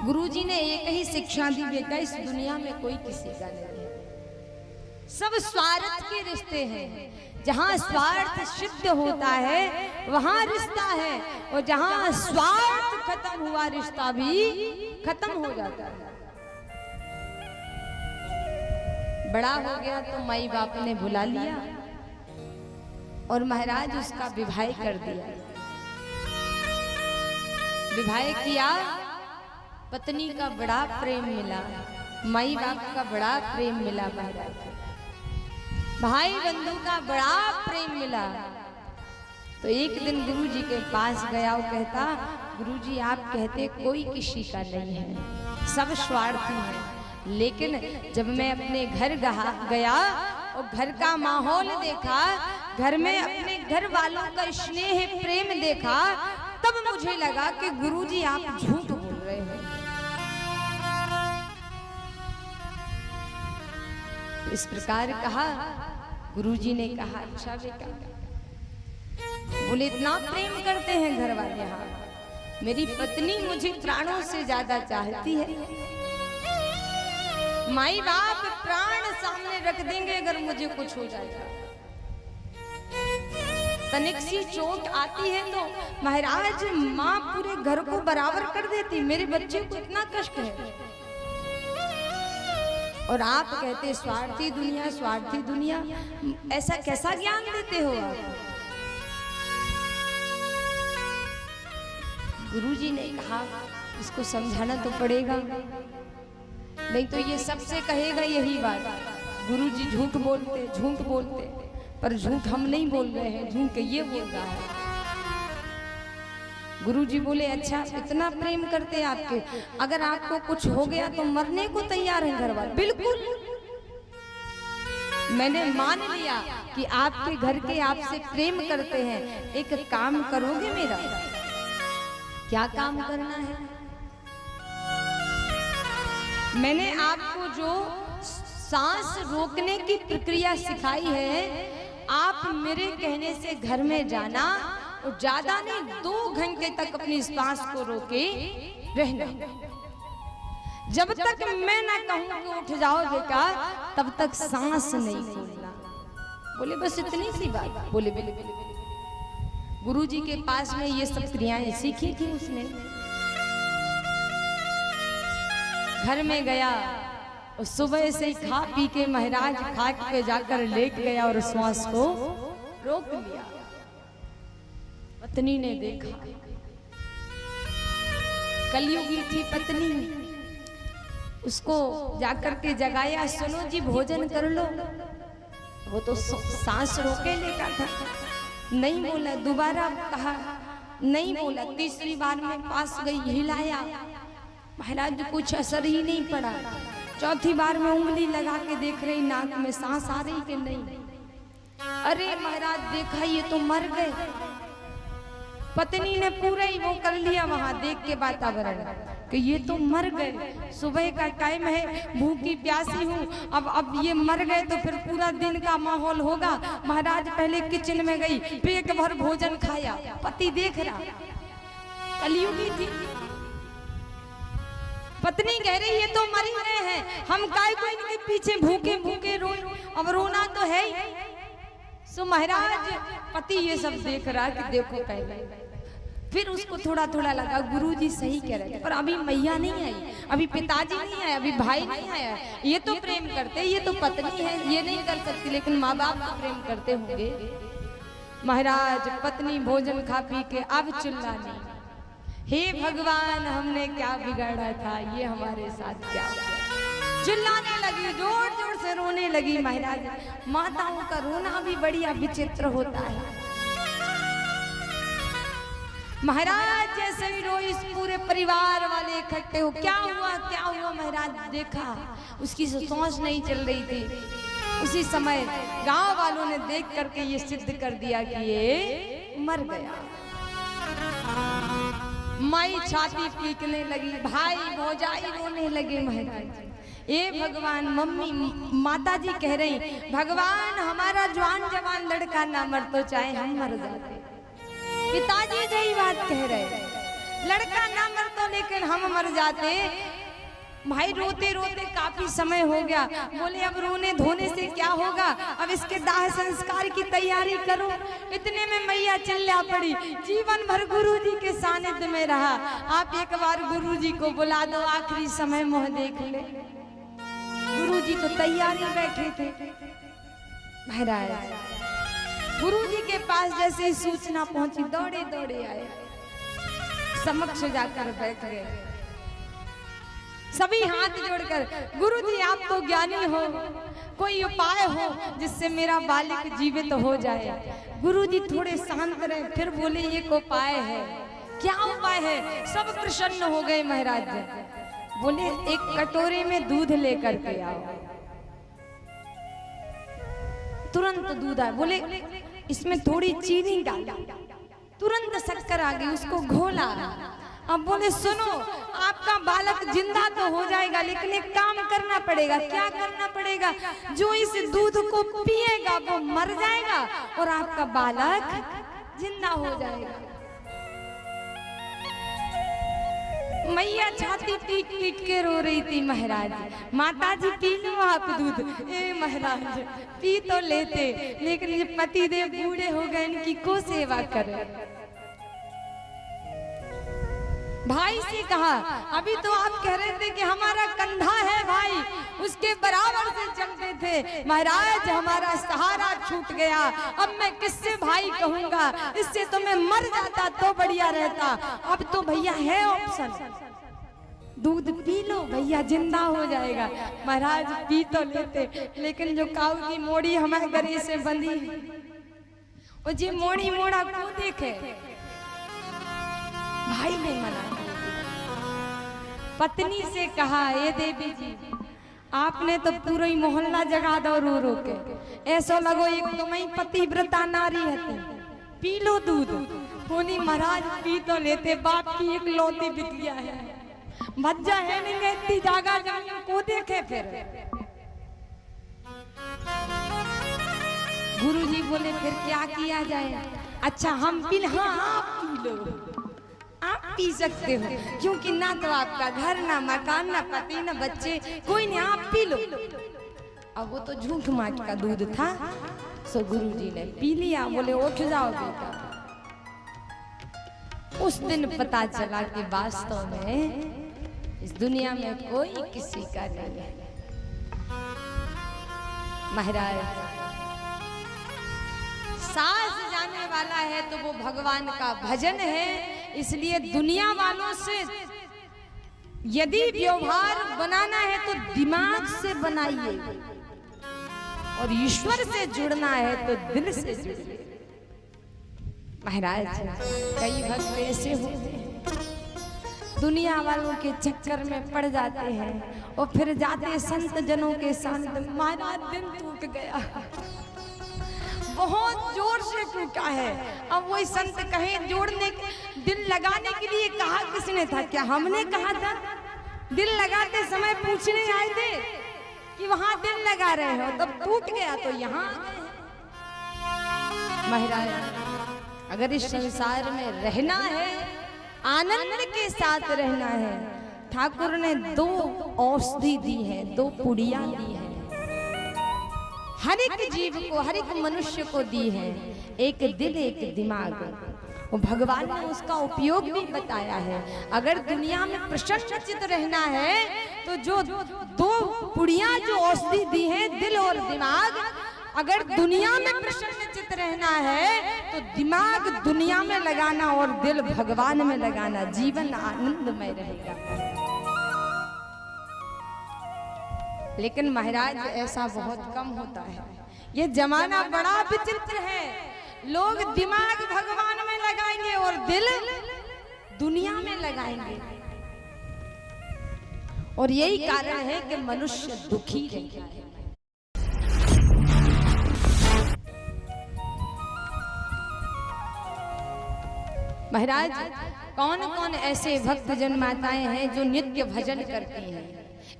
गुरुजी ने एक ही शिक्षा दी, बेटा इस दुनिया में कोई किसी का नहीं है, सब स्वार्थ के रिश्ते हैं। जहाँ स्वार्थ सिद्ध होता है वहाँ रिश्ता है, और जहाँ स्वार्थ खत्म हुआ रिश्ता भी खत्म हो जाता है। बड़ा हो गया तो माई बाप ने बुला लिया और महाराज उसका विवाह कर दिया। विवाह किया, पत्नी का बड़ा प्रेम मिला, माई बाप का बड़ा प्रेम मिला, महाराज भाई बंधु का बड़ा प्रेम मिला। तो एक दिन गुरुजी के पास गया, वो कहता गुरुजी आप कहते कोई किसी का नहीं है, सब स्वार्थी है, लेकिन जब मैं अपने घर गया और घर का माहौल देखा, घर में अपने घर वालों का स्नेह प्रेम देखा, तब मुझे लगा कि गुरुजी आप झूठ बोल रहे हैं। इस प्रकार कहा, गुरुजी ने कहा अच्छा बेटा, बोले इतना प्रेम करते हैं घर वाले, हाँ मेरी पत्नी मुझे प्राणों से ज्यादा चाहती है, माई बाप प्राण सामने रख देंगे अगर मुझे कुछ हो जाएगा, तनिक सी चोट आती है तो महाराज माँ पूरे घर को बराबर कर देती, मेरे बच्चे को इतना कष्ट है, और आप कहते स्वार्थी दुनिया स्वार्थी दुनिया, ऐसा कैसा ज्ञान देते हो आप? गुरुजी ने कहा इसको समझाना तो पड़ेगा, नहीं तो ये सबसे कहेगा यही बात, गुरुजी झूठ बोलते, पर झूठ हम नहीं बोल रहे हैं, झूठ ये बोल रहा है। गुरुजी बोले अच्छा इतना प्रेम करते हैं आपके, अगर आपको कुछ हो गया तो मरने को तैयार हैं घर वाले? बिल्कुल, मैंने मान लिया कि आपके घर के आपसे प्रेम करते हैं, एक काम करोगे मेरा? क्या काम करना है? मैंने आपको जो सांस रोकने की प्रक्रिया सिखाई है, आप मेरे कहने से घर में जाना और ज्यादा नहीं 2 घंटे तक अपनी सांस को रोके रहना, जब तक मैं ना कहूं कि उठ जाओ बेटा तब तक सांस नहीं खोलना। बोले बस इतनी सी बात? बोले बिल्कुल। गुरुजी के पास में ये सब क्रियाएं सीखी थी उसने। घर में गया और सुबह से ही खा पी के महाराज खाट पे जाकर लेट गया और श्वास को रोक लिया। पत्नी ने देखा, कलयुगी थी पत्नी, उसको जाकर के जगाया, सुनो जी भोजन कर लो। वो तो सांस रोके लेटा था, नहीं बोला, दोबारा कहा नहीं बोला, तीसरी बार में पास गई, हिलाया, महाराज कुछ असर ही नहीं पड़ा। चौथी बार में उंगली लगा के देख रही नाक में सांस आ रही कि नहीं, अरे महाराज देखा ये तो मर गए। पत्नी ने पूरा ही वो कर लिया वहां देख के वातावरण कि ये तो मर गए, सुबह का टाइम है, भूखी प्यासी हूँ, अब ये मर गए तो फिर पूरा दिन का माहौल होगा। महाराज पहले किचन में गई, पेट भर भोजन खाया, पति देख रहा, कलयुगी थी। पत्नी कह रही ये तो मर ही गए हैं, हम काय को इनके पीछे भूखे भूखे रोए, अब रोना तो है ही। सो महाराज पति ये सब देख रहा कि देखो पहले, फिर उसको थोड़ा थोड़ा लगा गुरुजी सही कह रहे थे, पर अभी मैया नहीं आई, अभी पिताजी नहीं आए, अभी भाई नहीं आया, ये तो प्रेम करते, ये तो पत्नी है, ये नहीं कर सकती, लेकिन माँ बाप तो प्रेम करते होंगे। महाराज पत्नी भोजन खा पी के अब चिल्लाने, हे भगवान हमने क्या बिगाड़ा था, ये हमारे साथ क्या हुआ? चिल्लाने लगी, जोर जोर से रोने लगी। महाराज माताओं का रोना भी बढ़िया विचित्र होता है। महाराज जैसे ही रोई, इस पूरे परिवार वाले इकट्ठे हो, क्या हुआ महाराज देखा, उसकी सांस नहीं चल रही थी। उसी समय गांव वालों ने देख करके ये सिद्ध कर दिया कि ये मर गया। माई छाती पीटने लगी, भाई भौजाई रोने लगे। महाराज ये भगवान, मम्मी माता जी कह रही भगवान हमारा जवान जवान लड़का ना मर तो चाहे हम मर जाते। पिताजी यही बात कह रहे, लड़का ना मर तो लेकिन हम मर जाते। भाई रोते रोते काफी समय हो गया। बोले अब रोने धोने से क्या होगा, अब इसके दाह संस्कार की तैयारी करो। इतने में मैया चिल्ला पड़ी, जीवन भर गुरुजी के सानिध्य में रहा, आप एक बार गुरुजी को बुला दो, आखिरी समय मुँह देख ले। गुरुजी तो तैयारी बैठे थे। महाराज गुरुजी के पास जैसे ही सूचना पहुंची, दौड़े दौड़े आए, समक्ष जाकर बैठ गए। सभी हाथ जोड़कर, गुरुजी आप तो ज्ञानी हो, कोई उपाय हो जिससे मेरा बालक जीवित हो जाए। गुरुजी थोड़े शांत रहे, फिर बोले एक उपाय है। क्या उपाय है? सब प्रसन्न हो गए महाराज। बोले एक कटोरे में दूध लेकर के आओ। तुरंत दूध आया। बोले इसमें थोड़ी चीनी डालो। तुरंत शक्कर आ गई, उसको घोला। अब बोले सुनो, आपका बालक जिंदा तो हो जाएगा, लेकिन एक काम करना पड़ेगा। क्या करना पड़ेगा? जो इस दूध को पिएगा वो मर जाएगा और आपका बालक जिंदा हो जाएगा। मैया छाती पीट पीट के रो रही थी। महाराज, माता जी पी लो आप दूध। ए महाराज पी तो लेते, लेकिन ये पति देव बूढ़े हो गए, इनकी को सेवा करे। भाई से कहा, अभी तो आप कह रहे थे कि हमारा कंधा है भाई, उसके बराबर से चलते थे। महाराज हमारा सहारा छूट गया, अब मैं किससे भाई कहूंगा, इससे तो मैं मर जाता तो बढ़िया रहता। अब तो भैया है ऑप्शन, दूध पी लो भैया, जिंदा हो जाएगा। महाराज पी तो लेते, लेकिन जो काऊ की मोड़ी हमारे गले से बंधी, वो जी मोड़ी मोड़ा को देखे। भाई ने मना। पत्नी से कहा, ये देवी जी आपने तो पूरा ही मोहल्ला जगा दो रो रो के, ऐसा लगो एक तुम्हें पतिव्रता नारी है, पी लो दूध। बोली महाराज पी तो लेते, बाप की एक लौती बिटिया है, भज्जा है नहीं, इतनी जागा जाने को देखे। फिर गुरुजी बोले फिर क्या किया जाए? अच्छा हम पी, हाँ आप पी लो, आप पी सकते हो, क्योंकि ना तो आपका घर, ना मकान, ना पति, ना बच्चे, कोई नहीं, आप पी लो। अब वो तो झूठ माट का दूध था, सो गुरुजी ने पी लिया। बोले उठ जाओ बेटा। उस दिन पता चला कि वास्तव में इस दुनिया में कोई किसी का नहीं है। महाराज सास जाने वाला है तो वो भगवान का भजन है, इसलिए दुनिया वालों से यदि व्यवहार बनाना है तो दिमाग से बनाइए, और ईश्वर से जुड़ना है तो दिल से जुड़िए। महाराज कई भक्त ऐसे होते हैं दुनिया वालों के चक्कर में पड़ जाते हैं और फिर जाते संत जनों के साथ। महाराज दिन टूट गया, बहुत जोर से टूटा है। अब वही संत कहे जोड़ने, दिल लगाने के लिए कहा किसने था? क्या हमने कहा था? दिल लगाते समय पूछने आए थे कि वहां दिल लगा रहे हो, तब टूट गया तो यहाँ। महाराज अगर इस संसार में रहना है, आनंद के साथ रहना है, ठाकुर ने दो औषधि दी है, दो पुड़िया दी है, हर एक जीव को, हर एक मनुष्य को दी है, एक दिल एक दिमाग। और भगवान ने उसका उपयोग भी बताया है। अगर दुनिया में प्रसन्न चित्त रहना है तो जो दो पुड़िया जो औषधि दी है, दिल और दिमाग, अगर दुनिया में प्रसन्न चित्त रहना है तो दिमाग दुनिया में लगाना और दिल भगवान में लगाना, जीवन आनंदमय रहेगा। लेकिन महाराज ऐसा बहुत कम होता है। ये जमाना बड़ा विचित्र है, लोग दिमाग भगवान में लगाएंगे और दिल दुनिया में लगाएंगे, और यही कारण है कि मनुष्य दुखी रहता है। महाराज कौन कौन ऐसे भक्त जन माताएं हैं जो नित्य भजन करती हैं,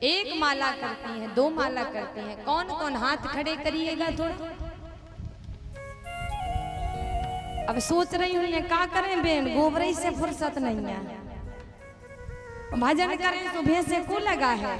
एक माला करती हैं, दो माला करती हैं? कौन कौन हाथ खड़े करिएगा थोड़ा। अब सोच रही हूँ क्या करें बेन, गोबरई से फुर्सत नहीं है। भजन करें सुबह से को लगा है